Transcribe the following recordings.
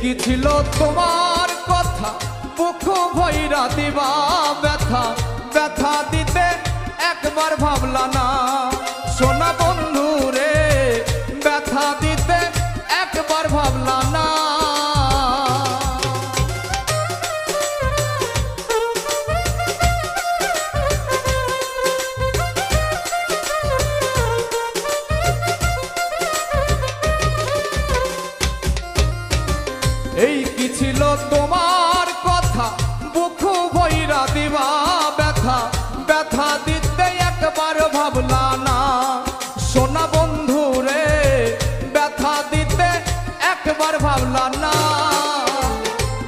কি ছিল তোমার কথা বুক ভৈরা দিবা ব্যথা ব্যথা দিতে একবার ভাবলা না সোনা বন্ধু রে ব্যথা দিতে একবার ভাবলা না এই কি ছিল তোমার কথা বুক ভৈরা দিবা ব্যথা ব্যথা দিতে একবার ভাবলা না সোনা বন্ধু রে ব্যথা দিতে একবার ভাবলা না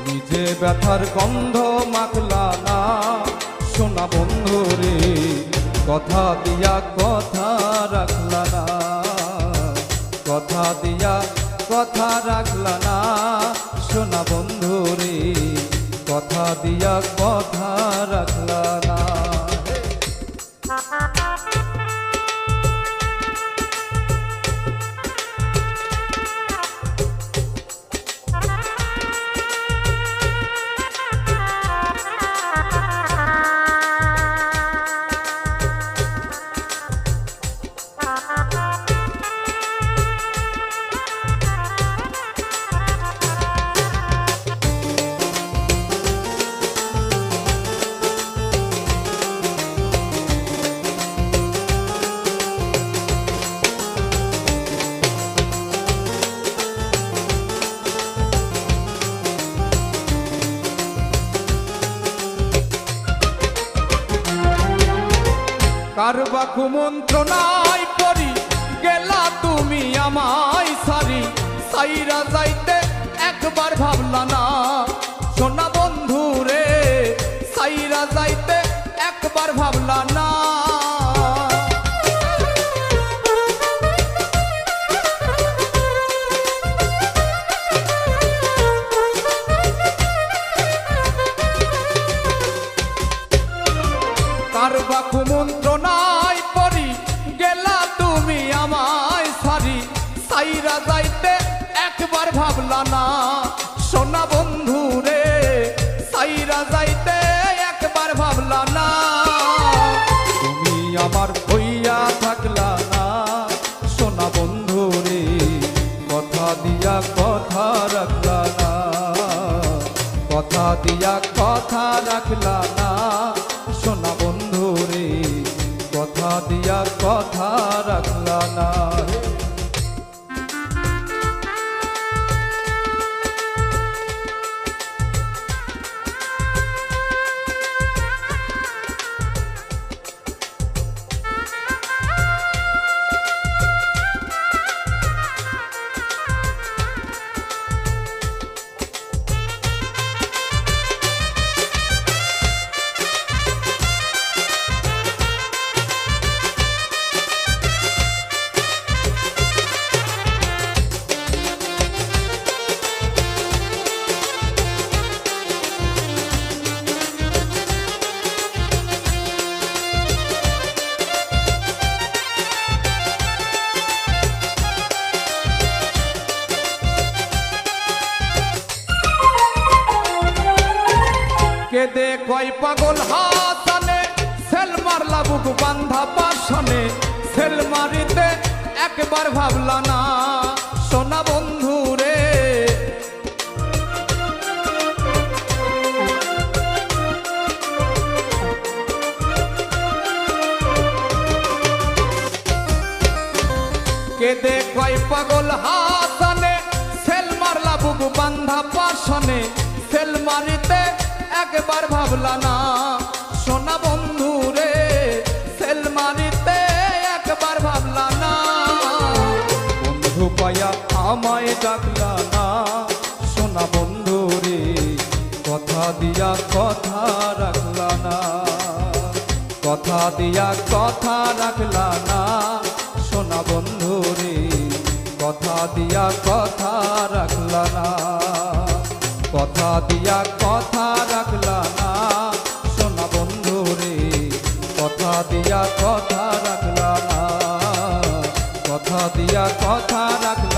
নিজে ব্যথার গন্ধ মাখলা না সোনা বন্ধু রে কথা দিয়া কথা রাখলা না কথা দিয়া কথা রাখলা না সোনা বন্ধু রে কথা দিয়া কথা রাখলা না কারবা কুমন্ত্রণায় পড়ি গেলা তুমি আমায় সারি সাইরা যাইতে একবার ভাবলা না সোনা বন্ধু রে সাইরা যাইতে একবার ভাবলা না কারবা কুমন্ত্রণায় পড়ি গেলা তুমি আমায় সারি সাইরা যাইতে একবার ভাবলা না সোনা বন্ধু রে সাইরা যাইতে একবার ভাবলা না তুমি আমার হইয়া থাকলা না সোনা বন্ধু রে কথা দিয়া কথা রাখলা না কথা দিয়া কথা রাখলা না সোনা বন্ধু রে কথা দিয়া কথা রাখলা না কেদে কয় পাগল হাসানে সেল মারলা বুক বান্ধা পাশানে সেল মারিতে একবার ভাবলা না সোনা বন্ধু রে কেদে কয় পাগল হাসানে সেল মারলা বুক বান্ধা পাশানে সেল মারিতে একবার ভাবলা না সোনা বন্ধু রে সেল মারিতে একবার ভাবলা না বন্ধু পায়া আমায় ডাকলা না সোনা বন্ধু রে কথা দিয়া কথা রাখলা না কথা দিয়া কথা রাখলা না সোনা বন্ধু রে কথা দিয়া কথা রাখলা না কথা দিয়া কথা রাখলা না সোনা বন্ধু রে কথা দিয়া কথা রাখলা না কথা দিয়া কথা রাখলা